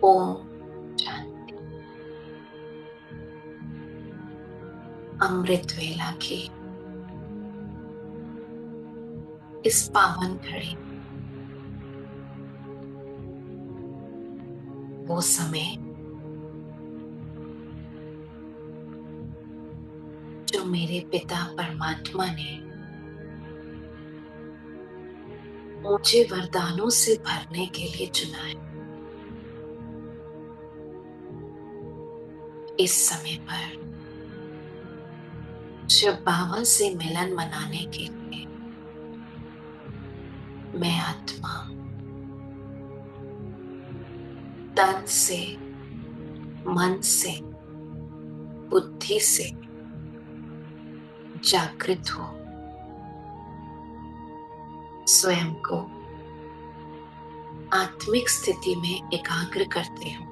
ओम शांति। अमृत वेला की इस पावन घड़ी, वो समय जो मेरे पिता परमात्मा ने मुझे वरदानों से भरने के लिए चुना है। इस समय पर शिव बाबा से मिलन मनाने के लिए मैं आत्मा तन से, मन से, बुद्धि से जागृत हो स्वयं को आत्मिक स्थिति में एकाग्र करते हूँ।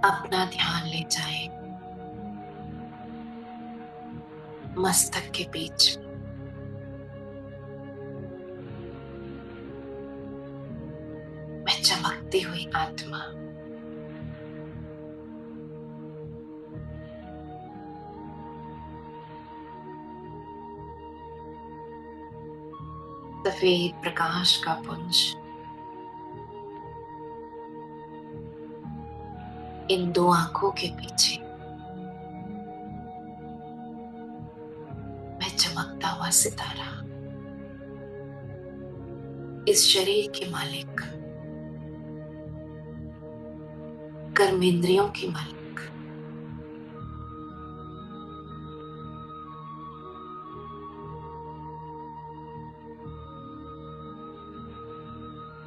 अपना ध्यान ले जाएं मस्तक के बीच। मैं चमकती हुई आत्मा सफेद प्रकाश का पुंज इन दो आंखों के पीछे मैं चमकता हुआ सितारा, इस शरीर के मालिक, कर्मेंद्रियों की मालिक,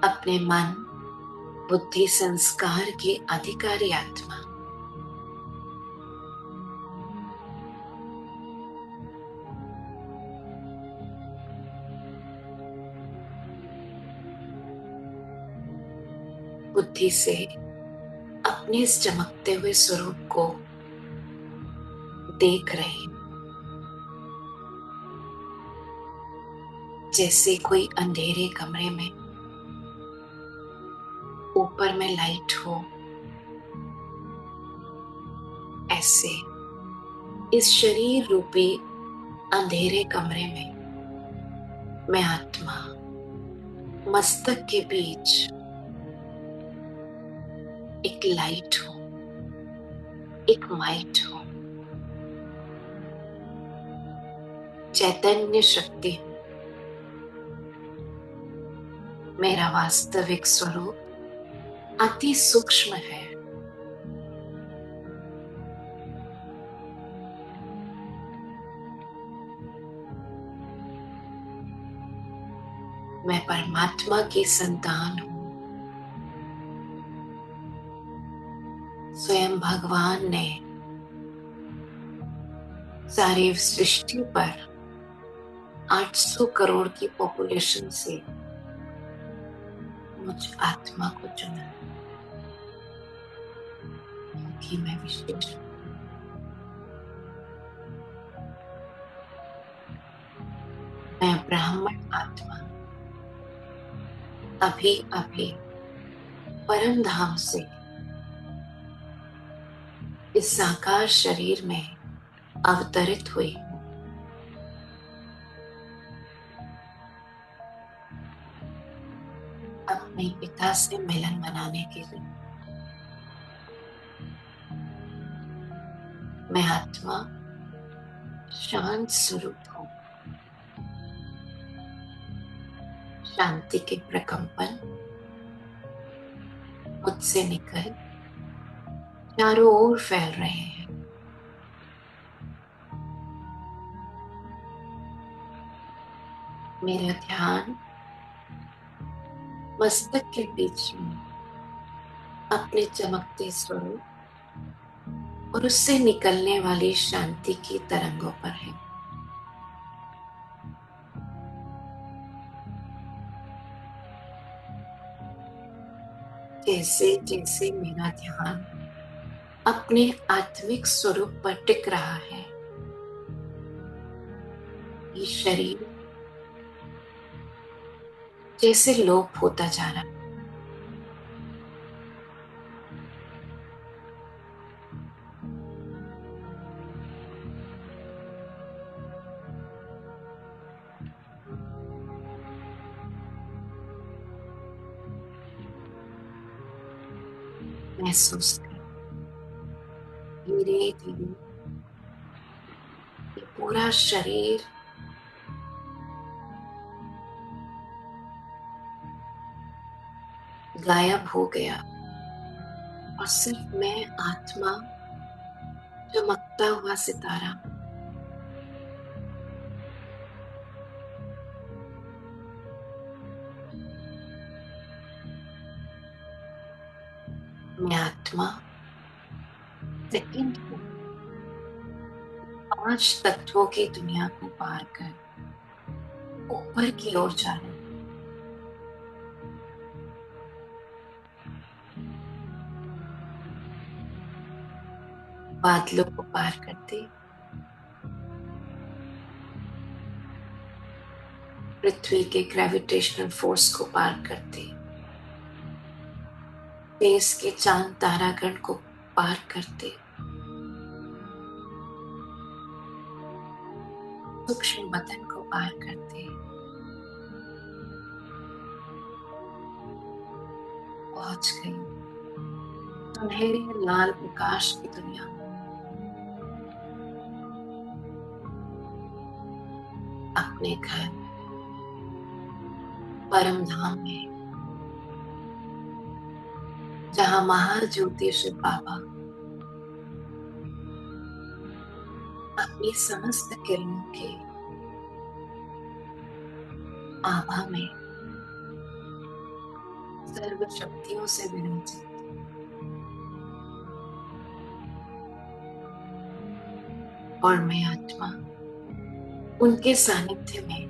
अपने मन, बुद्धि, संस्कार की अधिकारी आत्मा बुद्धि से अपने इस चमकते हुए स्वरूप को देख रही, जैसे कोई अंधेरे कमरे में ऊपर में लाइट हो, ऐसे इस शरीर रूपी अंधेरे कमरे में मैं आत्मा मस्तक के बीच एक लाइट हूं, एक माइट हूं, चैतन्य शक्ति हूं। मेरा वास्तविक स्वरूप अति सूक्ष्म है। मैं परमात्मा की संतान हूं। स्वयं भगवान ने सारी सृष्टि पर 800 करोड़ की पॉपुलेशन से मुझ आत्मा को चुना, क्योंकि मैं विशेष हूं। मैं ब्राह्मण आत्मा अभी अभी परम धाम से इस साकार शरीर में अवतरित हुई हूं। अपने पिता से मिलन मनाने के लिए मैं आत्मा शांत स्वरूप हूं। शांति के प्रकंपन मुझसे निकल चारों ओर फैल रहे हैं। मेरा ध्यान मस्तक के बीच में अपने चमकते स्वरूप और उससे निकलने वाली शांति की तरंगों पर है। जैसे जैसे मेरा ध्यान अपने आत्मिक स्वरूप पर टिक रहा है, ये शरीर जैसे लोप होता जा रहा है। महसूस कर धीरे धीरे ये पूरा शरीर गायब हो गया और सिर्फ मैं आत्मा, चमकता हुआ सितारा, मैं आत्मा सेकंड में 5 तत्वों की दुनिया को पार कर ऊपर की ओर जा रही हूँ। बादलों को पार करते, पृथ्वी के ग्रेविटेशनल फोर्स को पार करते, देश के चांद तारागण को पार करते, सूक्ष्म बदन को पार करते, पहुंच गई सुनहरे लाल प्रकाश की दुनिया में। अपने घर परम धाम में, जहां महाज्योति शिव बाबा अपनी समस्त किरणों के आभा में सर्व शक्तियों से विराजित, और मैं आत्मा उनके सानिध्य में,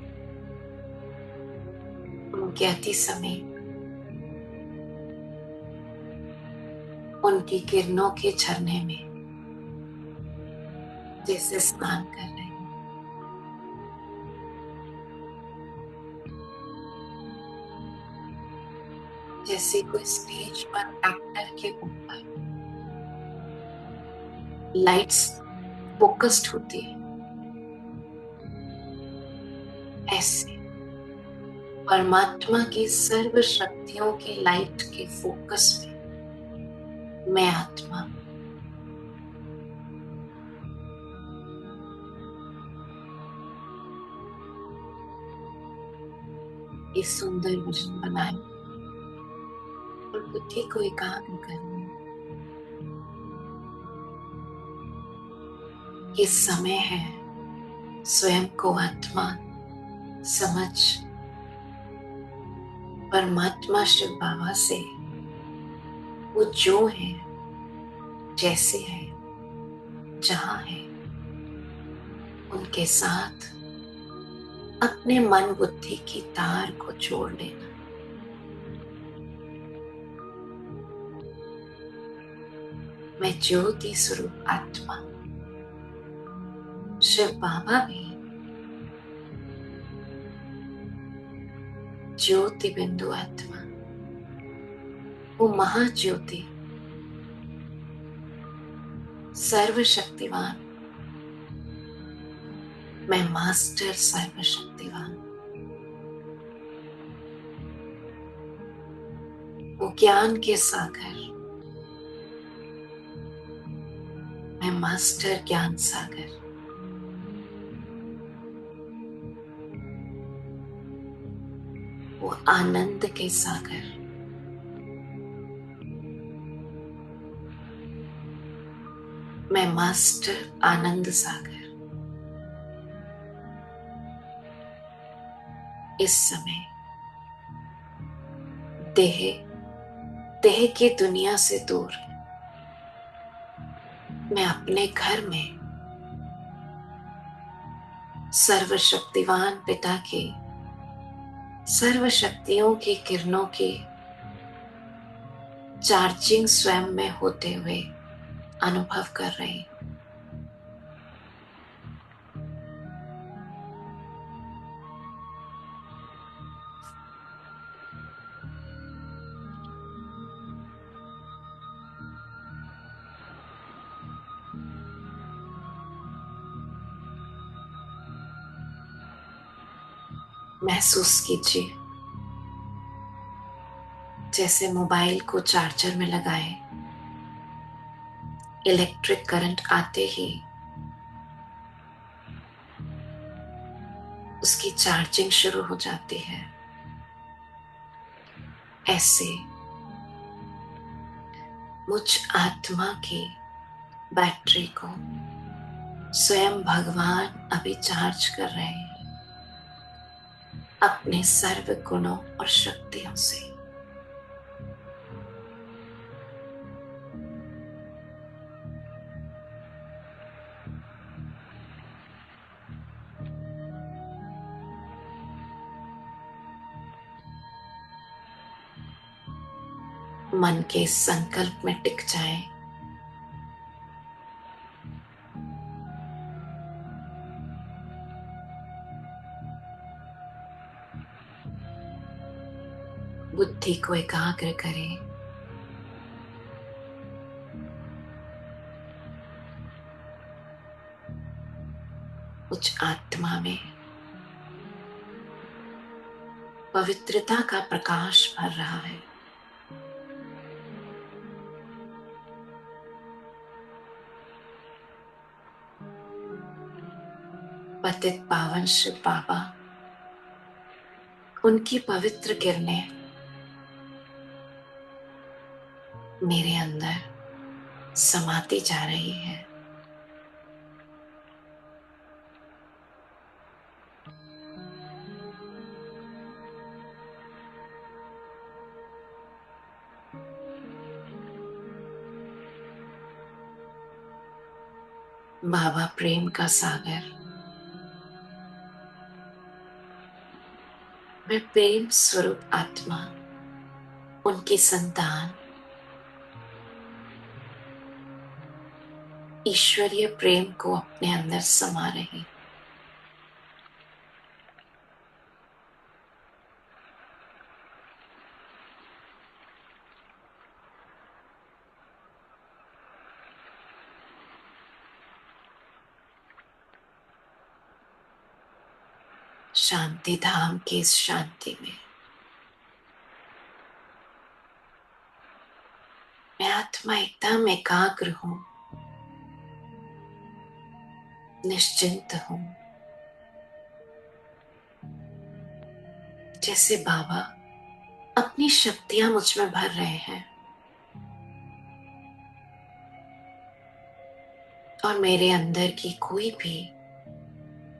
उनके अति समीप, उनकी किरणों के झरने में जैसे स्नान कर रहे हैं। जैसे कोई स्टेज पर एक्टर के ऊपर लाइट्स फोकस्ड होती है, ऐसे परमात्मा की सर्व शक्तियों की लाइट के फोकस में मैं आत्मा इस सुंदर विजन बनाए और बुद्धि को एकाग्र करने। ये समय है स्वयं को आत्मा समझ परमात्मा शिव बाबा से वो जो है, जैसे है, जहां है, उनके साथ अपने मन बुद्धि की तार को जोड़ लेना। मैं ज्योति स्वरूप आत्मा शिव बाबा भी ज्योति बिंदु आत्मा, वो महाज्योति सर्वशक्तिवान, मैं मास्टर सर्वशक्तिवान, वो ज्ञान के सागर, मैं मास्टर ज्ञान सागर, वो आनंद के सागर, मैं मास्टर आनंद सागर। इस समय देह देह की दुनिया से दूर मैं अपने घर में सर्वशक्तिवान पिता के सर्व शक्तियों की किरणों की चार्जिंग स्वयं में होते हुए अनुभव कर रही हूं। महसूस कीजिए जैसे मोबाइल को चार्जर में लगाए, इलेक्ट्रिक करंट आते ही उसकी चार्जिंग शुरू हो जाती है। ऐसे मुझ आत्मा की बैटरी को स्वयं भगवान अभी चार्ज कर रहे हैं अपने सर्व गुणों और शक्तियों से। मन के संकल्प में टिक जाएं। बुद्धि को एकाग्र करें। कुछ आत्मा में पवित्रता का प्रकाश भर रहा है। पतित पावन शिव बाबा, उनकी पवित्र किरणें मेरे अंदर समाती जा रही है। बाबा प्रेम का सागर, मैं प्रेम स्वरूप आत्मा, उनकी संतान, ईश्वरीय प्रेम को अपने अंदर समा रही। शांति धाम की इस शांति में मैं आत्मा एकदम एकाग्र हूं, निश्चिंत हूं। जैसे बाबा अपनी शक्तियां मुझ में भर रहे हैं और मेरे अंदर की कोई भी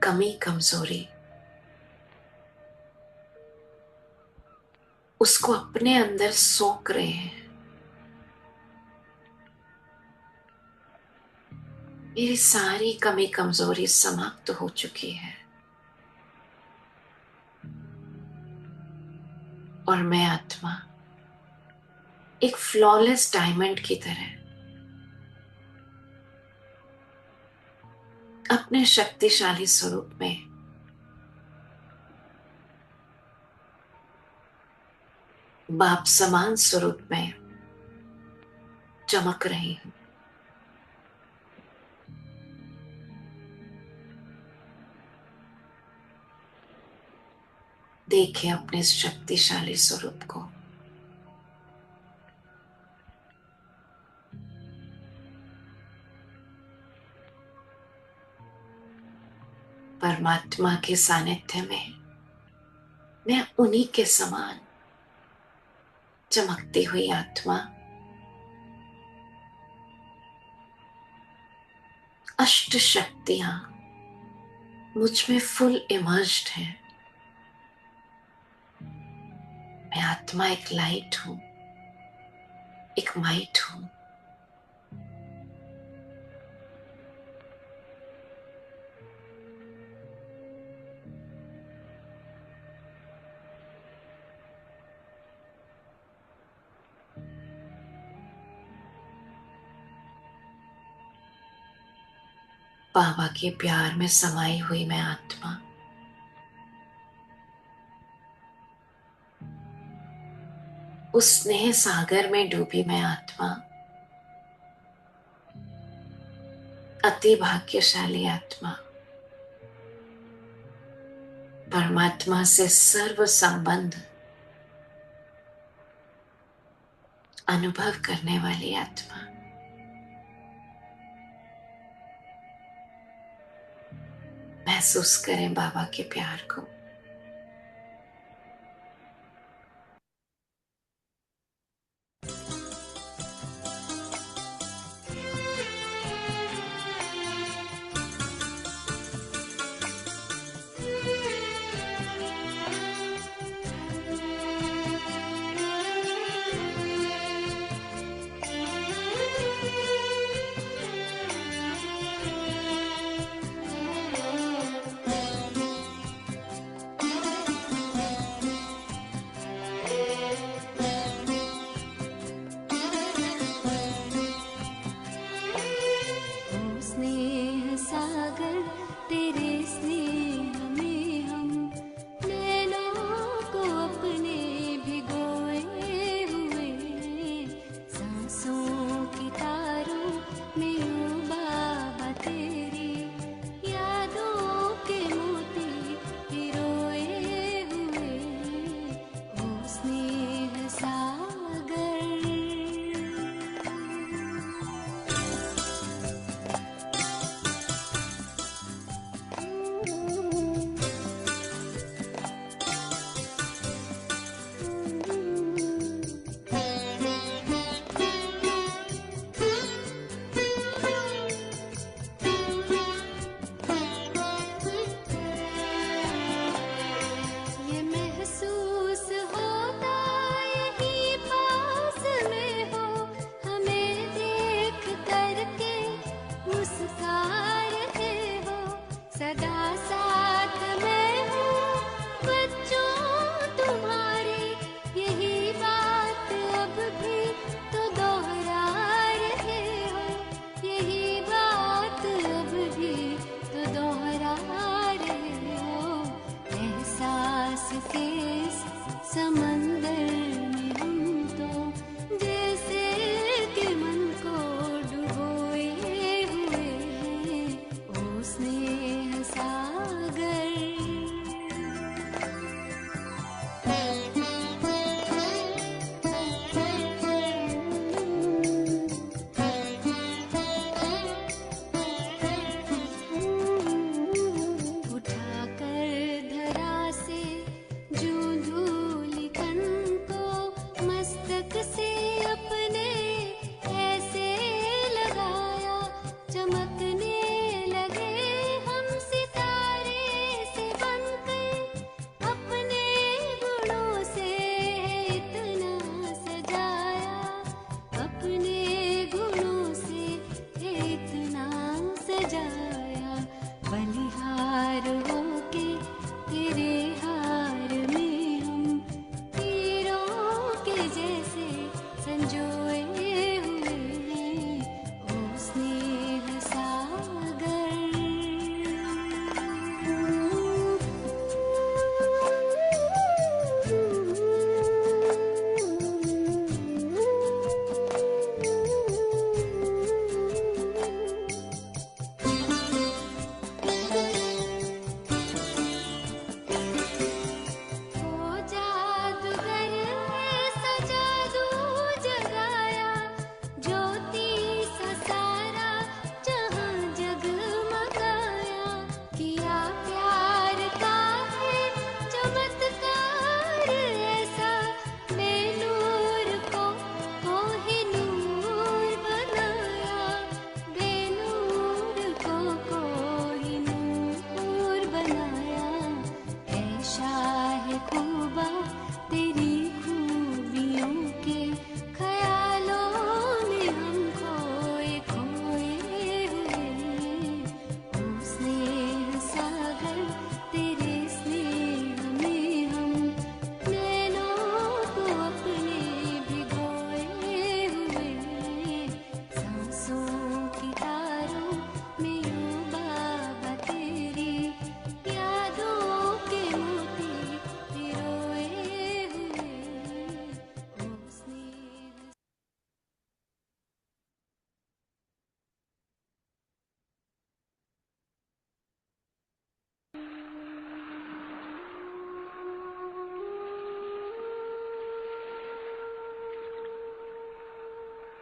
कमी कमजोरी उसको अपने अंदर सोख रहे हैं। मेरी सारी कमी कमजोरी समाप्त हो चुकी है और मैं आत्मा एक फ्लॉलेस डायमंड की तरह अपने शक्तिशाली स्वरूप में बाप समान स्वरूप में चमक रही हूं। देखिए अपने शक्तिशाली स्वरूप को। परमात्मा के सानिध्य में मैं उन्हीं के समान चमकती हुई आत्मा, अष्ट शक्तियां मुझ में फुल इमर्ज्ड है। मैं आत्मा एक लाइट हूं, एक माइट हूं। बाबा के प्यार में समाई हुई मैं आत्मा उस स्नेह सागर में डूबी मैं आत्मा अति भाग्यशाली आत्मा परमात्मा से सर्व संबंध अनुभव करने वाली आत्मा। महसूस करें बाबा के प्यार को।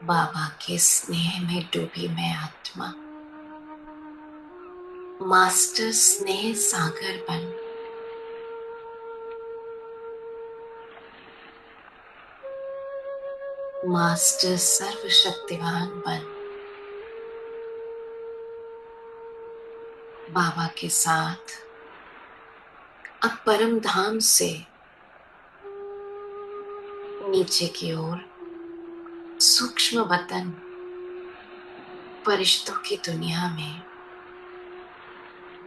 बाबा के स्नेह में डूबी मैं आत्मा मास्टर स्नेह सागर बन मास्टर सर्वशक्तिवान बन बाबा के साथ अब परम धाम से नीचे की ओर सूक्ष्म वतन फरिश्तों की दुनिया में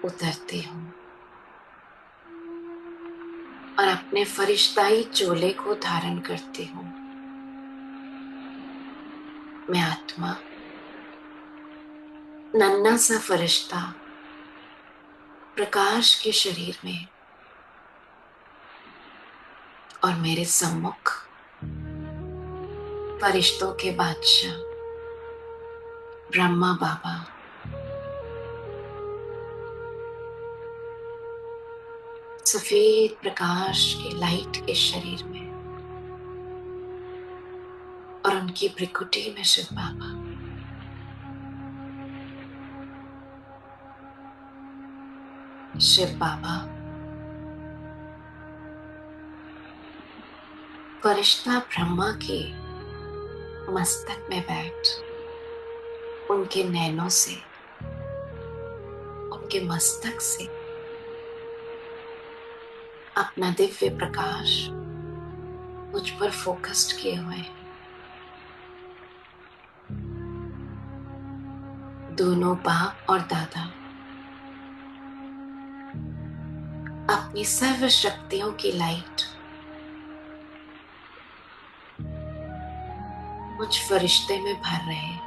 उतरती हूँ और अपने फरिश्ताई चोले को धारण करती हूँ। मैं आत्मा नन्हा सा फरिश्ता प्रकाश के शरीर में और मेरे सम्मुख फरिश्तों के बादशाह ब्रह्मा बाबा सफेद प्रकाश के लाइट के शरीर में और उनकी भ्रिकुटी में शिव बाबा। शिव बाबा फरिश्ता ब्रह्मा के मस्तक में बैठ उनके नैनों से उनके मस्तक से अपना दिव्य प्रकाश मुझ पर फोकस्ड किए हुए हैं। दोनों बाप और दादा अपनी सर्व शक्तियों की लाइट मुझ फरिश्ते में भर रहे हैं।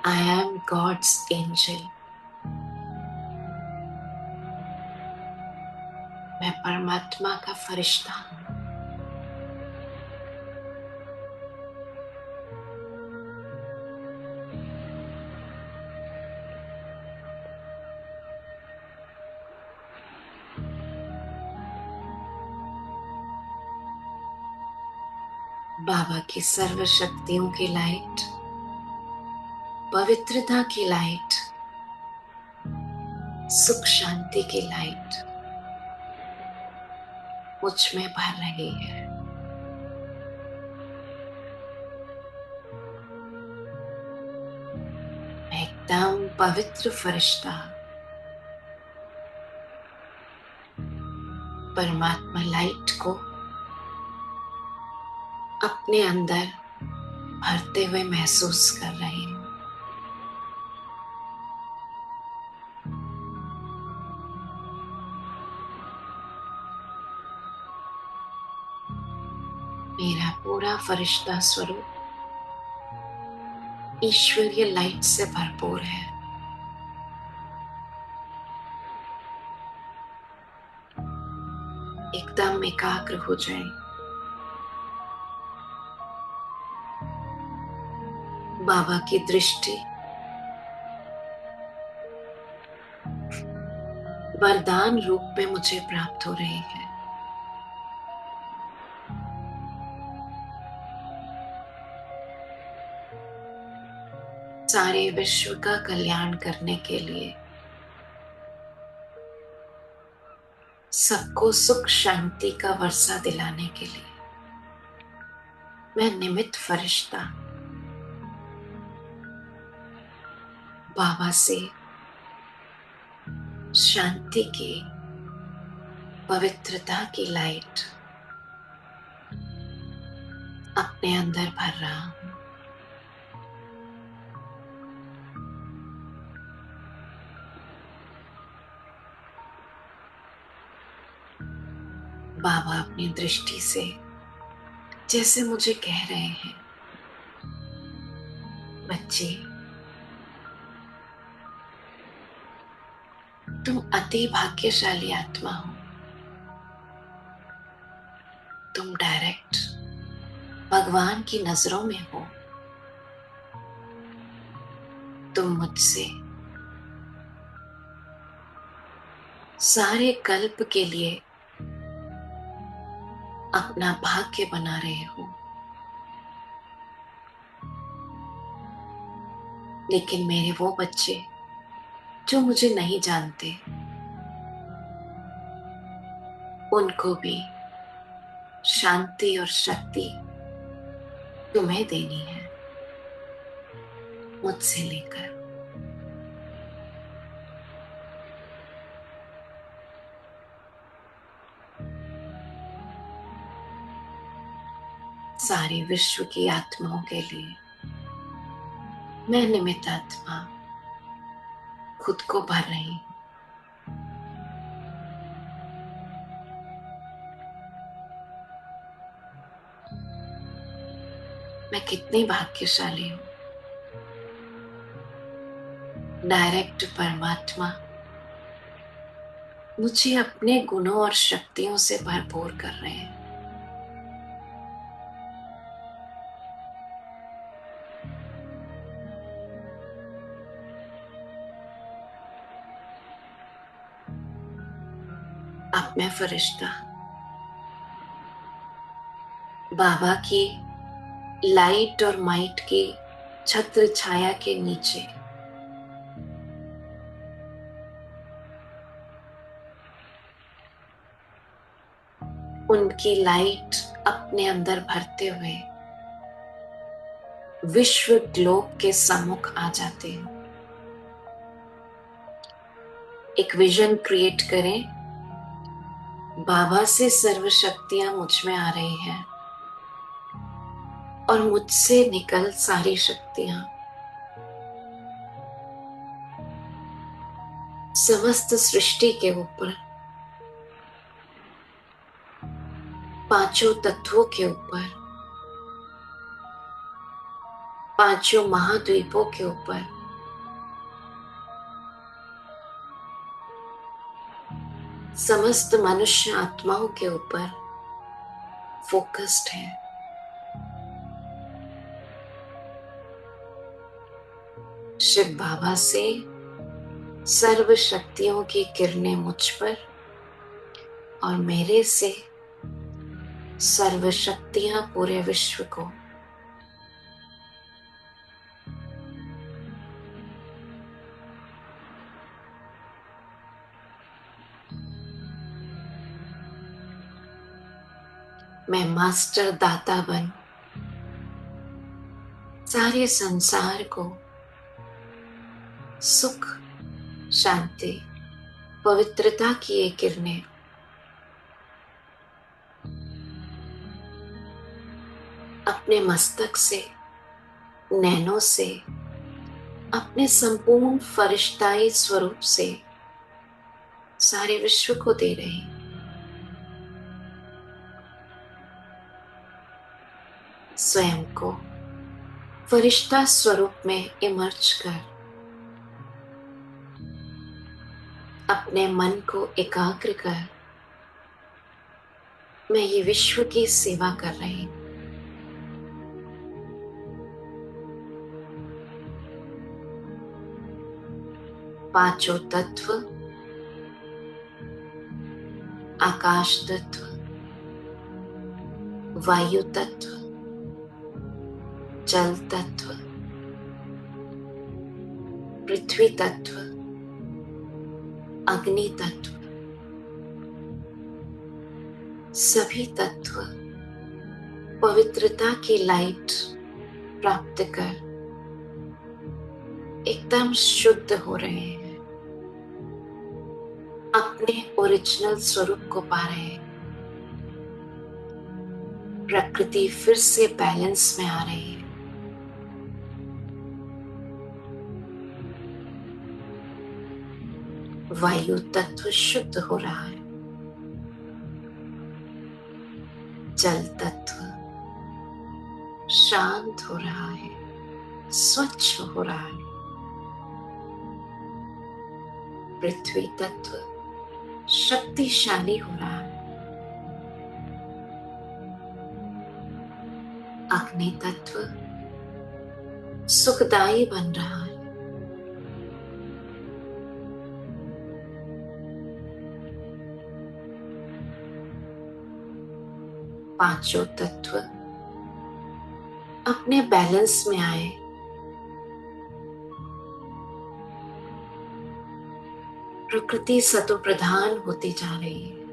I am God's angel। मैं परमात्मा का फरिश्ता हूँ। बाबा की सर्व शक्तियों की लाइट, पवित्रता की लाइट, सुख शांति की लाइट मुझ में भर रही है। मैं एकदम पवित्र फरिश्ता परमात्मा लाइट को अपने अंदर भरते हुए महसूस कर रही हूँ। मेरा पूरा फरिश्ता स्वरूप ईश्वरीय लाइट से भरपूर है। एकदम एकाग्र हो जाए। बाबा की दृष्टि वरदान रूप में मुझे प्राप्त हो रही है। सारे विश्व का कल्याण करने के लिए, सबको सुख शांति का वर्षा दिलाने के लिए मैं निमित्त फरिश्ता बाबा से शांति की, पवित्रता की लाइट अपने अंदर भर रहा हूं। बाबा अपनी दृष्टि से जैसे मुझे कह रहे हैं, बच्चे तुम अति भाग्यशाली आत्मा हो। तुम डायरेक्ट भगवान की नजरों में हो। तुम मुझसे सारे कल्प के लिए अपना भाग्य बना रहे हो, लेकिन मेरे वो बच्चे जो मुझे नहीं जानते, उनको भी शांति और शक्ति तुम्हें देनी है, मुझसे लेकर। सारे विश्व की आत्माओं के लिए मैं निमित्त आत्मा खुद को भर रही हूं। मैं कितनी भाग्यशाली हूं। डायरेक्ट परमात्मा मुझे अपने गुणों और शक्तियों से भरपूर कर रहे हैं। अब मैं फरिश्ता बाबा की लाइट और माइट की छत्र छाया के नीचे उनकी लाइट अपने अंदर भरते हुए विश्व ग्लोब के सम्मुख आ जाते हैं। एक विजन क्रिएट करें, बाबा से सर्व शक्तियां मुझ में आ रही हैं और मुझसे निकल सारी शक्तियां समस्त सृष्टि के ऊपर, पांचों तत्वों के ऊपर, पांचों महाद्वीपों के ऊपर, समस्त मनुष्य आत्माओं के ऊपर फोकस्ड है। शिव बाबा से सर्व शक्तियों की किरणें मुझ पर और मेरे से सर्व शक्तियां पूरे विश्व को। मैं मास्टर दाता बन सारे संसार को सुख, शांति, पवित्रता की ये किरणें अपने मस्तक से, नैनों से, अपने संपूर्ण फरिश्ताई स्वरूप से सारे विश्व को दे रही। स्वयं को फरिश्ता स्वरूप में इमर्ज कर अपने मन को एकाग्र कर मैं ये विश्व की सेवा कर रही हूं। पांचों तत्व, आकाश तत्व, वायु तत्व, जल तत्व, पृथ्वी तत्व, अग्नि तत्व, सभी तत्व पवित्रता की लाइट प्राप्त कर एकदम शुद्ध हो रहे हैं, अपने ओरिजिनल स्वरूप को पा रहे हैं। प्रकृति फिर से बैलेंस में आ रही है। वायु तत्व शुद्ध हो रहा है, जल तत्व शांत हो रहा है, स्वच्छ हो रहा है, पृथ्वी तत्व शक्तिशाली हो रहा है, अग्नि तत्व सुखदायी बन रहा है, पांचों तत्व अपने बैलेंस में आए। प्रकृति सतो प्रधान होती जा रही है।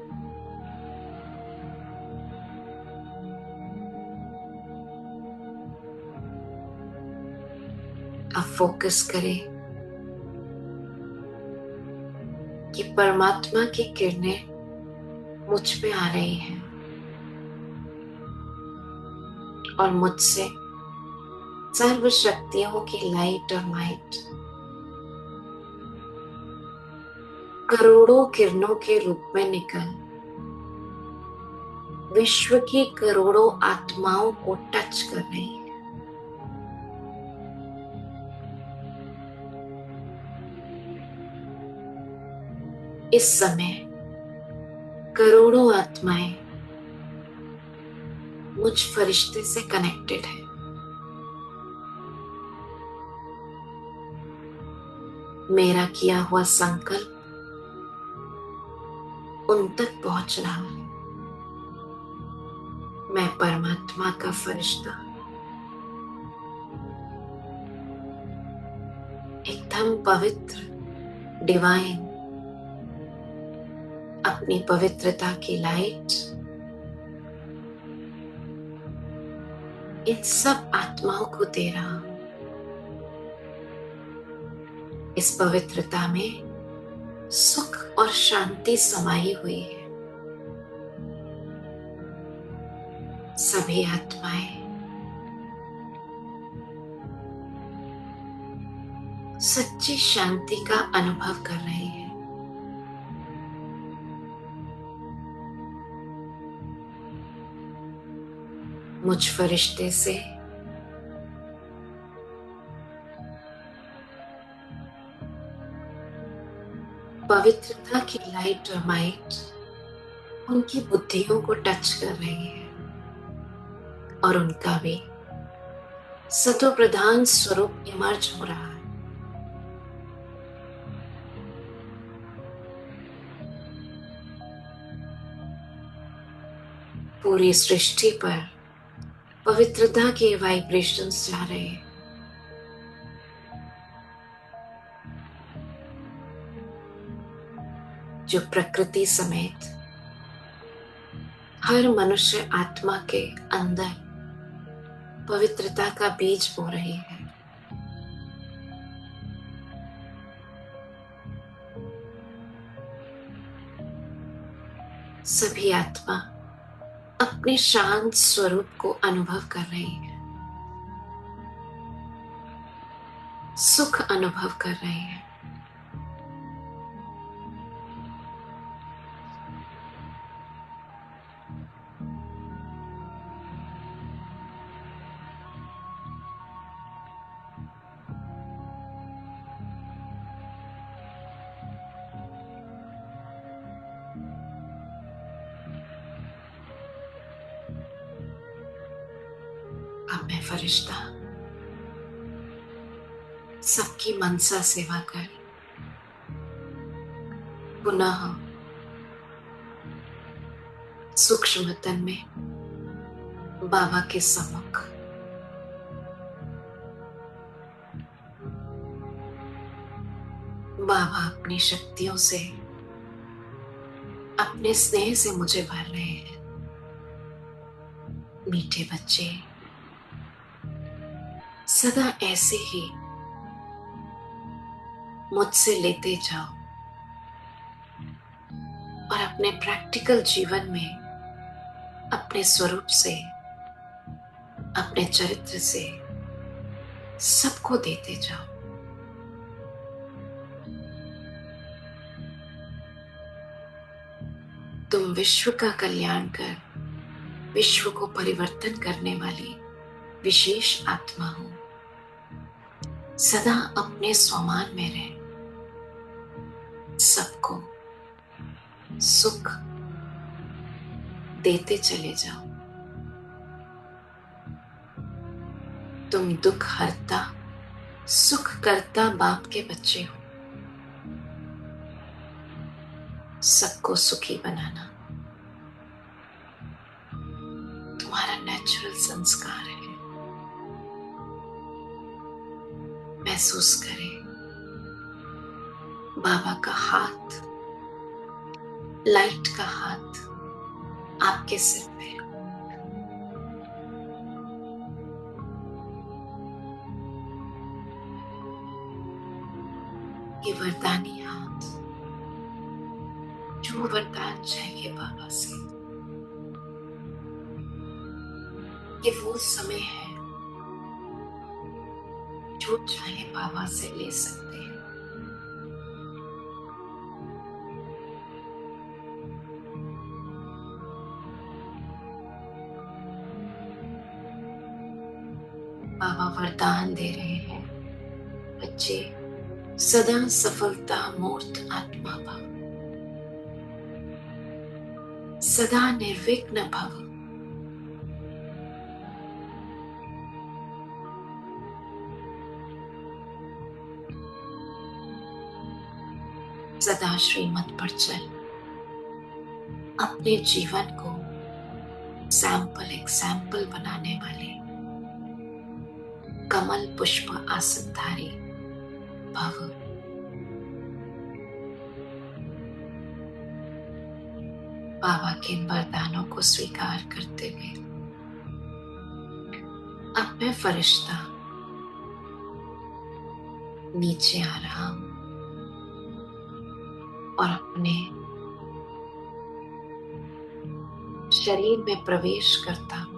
अब फोकस करें कि परमात्मा की किरणें मुझ पे आ रही हैं और मुझसे सर्व शक्तियों की लाइट और माइट करोड़ों किरणों के रूप में निकल विश्व की करोड़ों आत्माओं को टच कर रही है। इस समय करोड़ों आत्माएं मुझ फरिश्ते से कनेक्टेड है। मेरा किया हुआ संकल्प उन तक पहुंच रहा है। मैं परमात्मा का फरिश्ता एकदम पवित्र डिवाइन अपनी पवित्रता की लाइट इन सब आत्माओं को दे रहा हूं। इस पवित्रता में सुख और शांति समाई हुई है। सभी आत्माएं सच्ची शांति का अनुभव कर रही है। मुझ फरिश्ते से पवित्रता की लाइट और माइट उनकी बुद्धियों को टच कर रही है और उनका भी सतो प्रधान स्वरूप इमर्ज हो रहा है। पूरी सृष्टि पर पवित्रता के वाइब्रेशंस जा रहे हैं। जो प्रकृति समेत हर मनुष्य आत्मा के अंदर पवित्रता का बीज बो रही है। सभी आत्मा अपने शांत स्वरूप को अनुभव कर रही है, सुख अनुभव कर रही है। अब मैं फरिश्ता सबकी मनसा सेवा कर पुनः सूक्ष्म तन में बाबा के सम्मुख बाबा अपनी शक्तियों से अपने स्नेह से मुझे भर रहे हैं। मीठे बच्चे सदा ऐसे ही मुझसे लेते जाओ और अपने प्रैक्टिकल जीवन में अपने स्वरूप से, अपने चरित्र से सबको देते जाओ। तुम विश्व का कल्याण कर विश्व को परिवर्तन करने वाली विशेष आत्मा हो। सदा अपने स्वमान में रह सबको सुख देते चले जाओ। तुम दुख हरता सुख करता बाप के बच्चे हो। सबको सुखी बनाना नेचुरल संस्कार है। महसूस करें बाबा का हाथ, लाइट का हाथ आपके सिर पे। ये वरदानी हाथ, जो वरदान चाहिए बाबा से, ये वो समय है जो चाहे बाबा से ले सकते हैं। बाबा वरदान दे रहे हैं, बच्चे सदा सफलता मूर्त आत्मा भव, सदा निर्विघ्न भव। सदा श्रीमत पर चल, अपने जीवन को सैंपल एग्जाम्पल बनाने वाले कमल पुष्प आसनधारी भव। बाबा के इन वरदानों को स्वीकार करते हुए अब मैं फरिश्ता नीचे आ रहा हूं और अपने शरीर में प्रवेश करता हूं।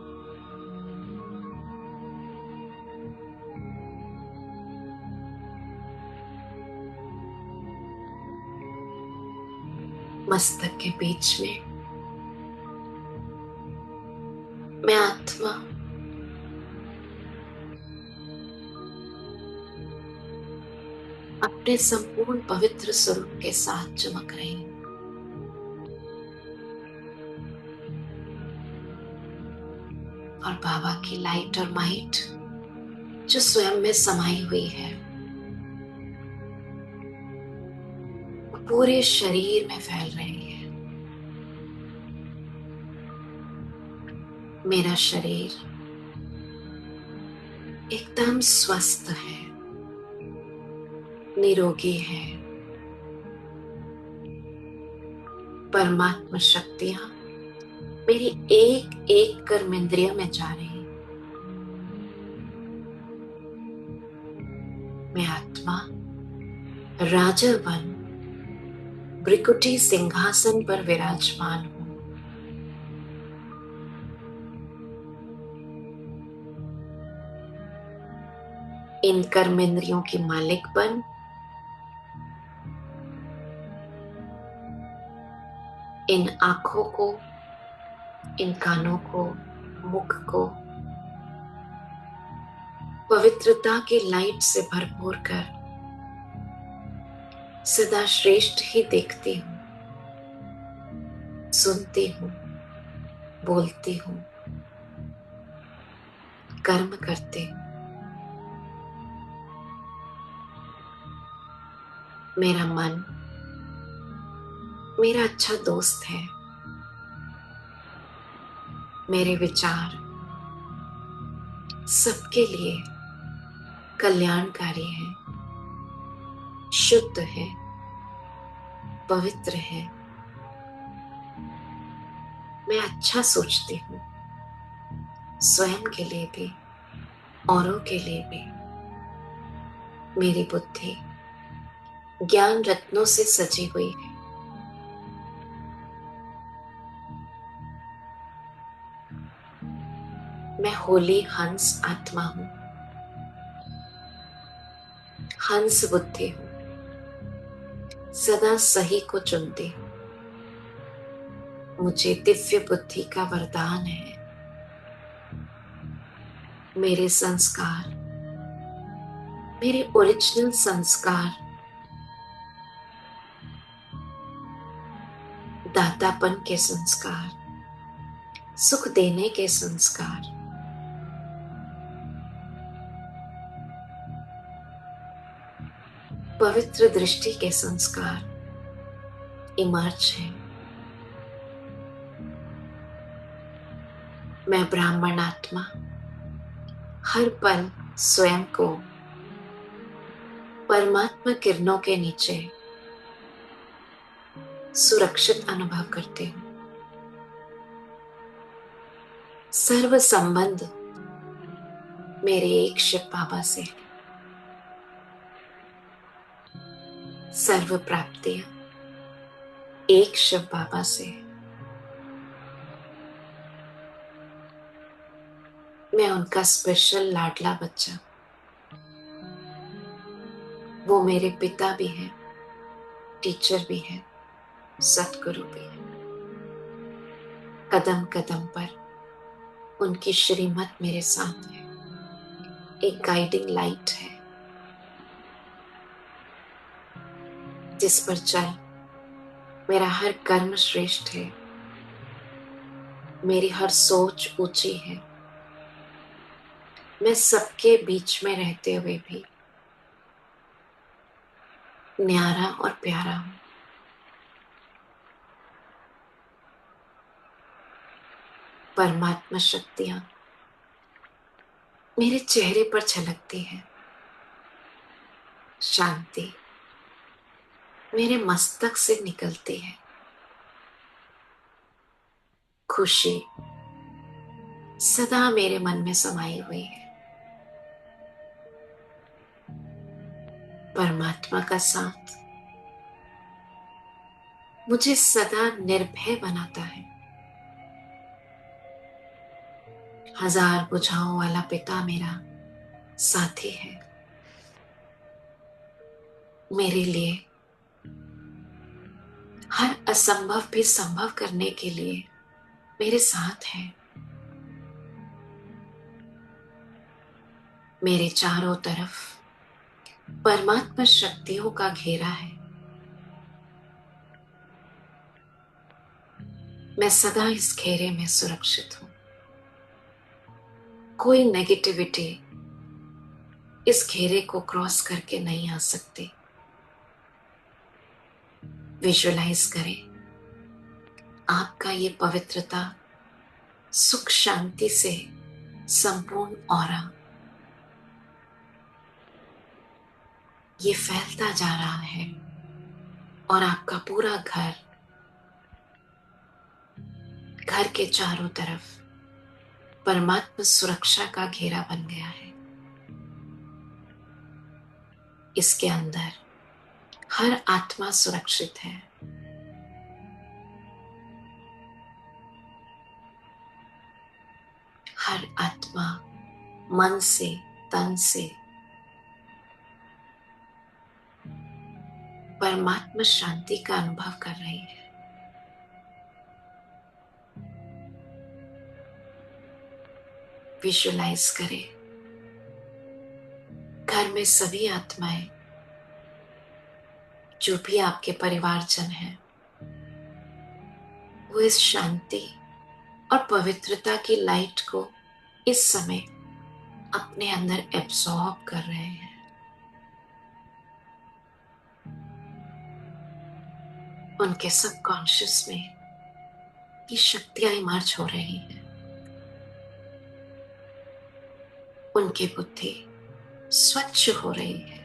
मस्तक के बीच में मैं आत्मा अपने संपूर्ण पवित्र स्वरूप के साथ चमक रही हूं। और बाबा की लाइट और माइट जो स्वयं में समाई हुई है, वो पूरे शरीर में फैल रही है। मेरा शरीर एकदम स्वस्थ है, निरोगी है। परमात्मा शक्तियां मेरी एक एक कर्मेंद्रिय में जा रही है। मैं आत्मा राजवन भृकुटी सिंहासन पर विराजमान हूं। इन कर्मेंद्रियों की मालिक बन इन आंखों को, इन कानों को, मुख को पवित्रता की लाइट से भरपूर कर सदा श्रेष्ठ ही देखती हूं, सुनती हूं, बोलती हूं, कर्म करती हूं। मेरा मन मेरा अच्छा दोस्त है। मेरे विचार सबके लिए कल्याणकारी है, शुद्ध है, पवित्र है। मैं अच्छा सोचती हूँ, स्वयं के लिए भी, औरों के लिए भी। मेरी बुद्धि ज्ञान रत्नों से सजी हुई है। मैं होली हंस आत्मा हूं, हंस बुद्धि हूं, सदा सही को चुनती हूं। मुझे दिव्य बुद्धि का वरदान है। मेरे संस्कार, मेरे ओरिजिनल संस्कार दातापन के संस्कार, सुख देने के संस्कार, पवित्र दृष्टि के संस्कार इमर्ज हैं। मैं ब्राह्मण आत्मा हर पल स्वयं को परमात्मा किरणों के नीचे सुरक्षित अनुभव करती हूँ। सर्व संबंध मेरे एक शिव बाबा से है। सर्व प्राप्तियां एक शिव बाबा से है। मैं उनका स्पेशल लाडला बच्चा। वो मेरे पिता भी हैं, टीचर भी हैं, सतगुरु भी हैं। कदम कदम पर उनकी श्रीमत मेरे साथ है, एक गाइडिंग लाइट है जिस पर चल मेरा हर कर्म श्रेष्ठ है, मेरी हर सोच ऊंची है। मैं सबके बीच में रहते हुए भी न्यारा और प्यारा हूं। परमात्मा शक्तियां मेरे चेहरे पर झलकती है। शांति मेरे मस्तक से निकलती है। खुशी सदा मेरे मन में समाई हुई है। परमात्मा का साथ मुझे सदा निर्भय बनाता है। हजार बुझाओं वाला पिता मेरा साथी है। मेरे लिए हर असंभव भी संभव करने के लिए मेरे साथ है। मेरे चारों तरफ परमात्मा शक्तियों का घेरा है। मैं सदा इस घेरे में सुरक्षित हूं। कोई नेगेटिविटी इस घेरे को क्रॉस करके नहीं आ सकती। विजुअलाइज करें आपका ये पवित्रता सुख शांति से संपूर्ण ऑरा ये फैलता जा रहा है और आपका पूरा घर के चारों तरफ परमात्मा सुरक्षा का घेरा बन गया है। इसके अंदर हर आत्मा सुरक्षित है। हर आत्मा मन से तन से परमात्मा शांति का अनुभव कर रही है। विजुअलाइज करें घर में सभी आत्माएं जो भी आपके परिवारजन हैं वो इस शांति और पवित्रता की लाइट को इस समय अपने अंदर एब्सॉर्ब कर रहे हैं। उनके सबकॉन्शियस में ये शक्तियां इमर्ज हो रही हैं। उनकी बुद्धि स्वच्छ हो रही है।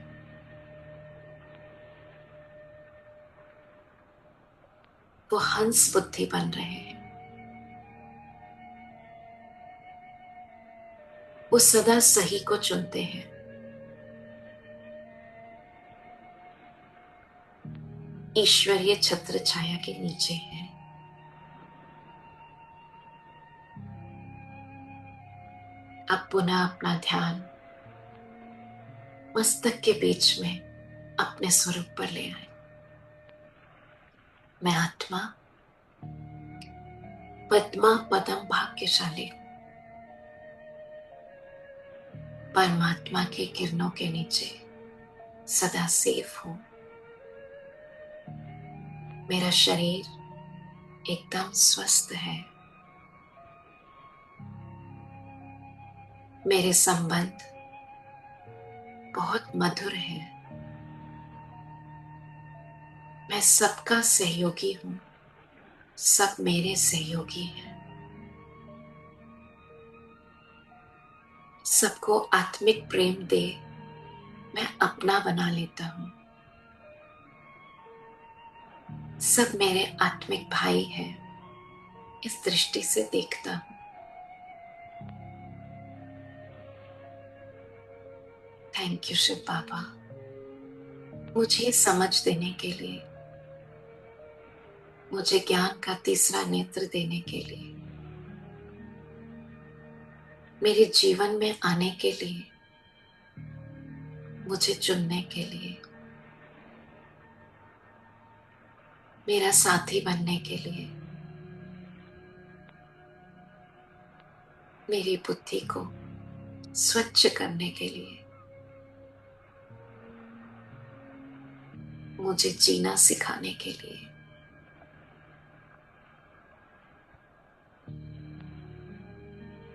वो हंस बुद्धि बन रहे हैं। वो सदा सही को चुनते हैं। ईश्वरीय छत्र छाया के नीचे है। अब पुनः अपना ध्यान मस्तक के बीच में अपने स्वरूप पर ले आए। मैं आत्मा पद्मा पदम भाग्यशाली हूं। परमात्मा के किरणों के नीचे सदा सेफ हूं। मेरा शरीर एकदम स्वस्थ है। मेरे संबंध बहुत मधुर है। मैं सबका सहयोगी हूं। सब मेरे सहयोगी हैं। सबको आत्मिक प्रेम दे, मैं अपना बना लेता हूं। सब मेरे आत्मिक भाई हैं, इस दृष्टि से देखता हूं। थैंक यू शिव बाबा, मुझे समझ देने के लिए, मुझे ज्ञान का तीसरा नेत्र देने के लिए, मेरे जीवन में आने के लिए, मुझे चुनने के लिए, मेरा साथी बनने के लिए, मेरी बुद्धि को स्वच्छ करने के लिए, मुझे जीना सिखाने के लिए,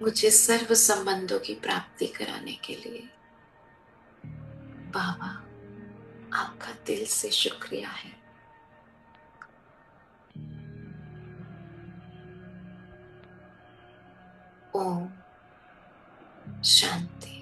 मुझे सर्व संबंधों की प्राप्ति कराने के लिए। बाबा, आपका दिल से शुक्रिया है। ओम शांति।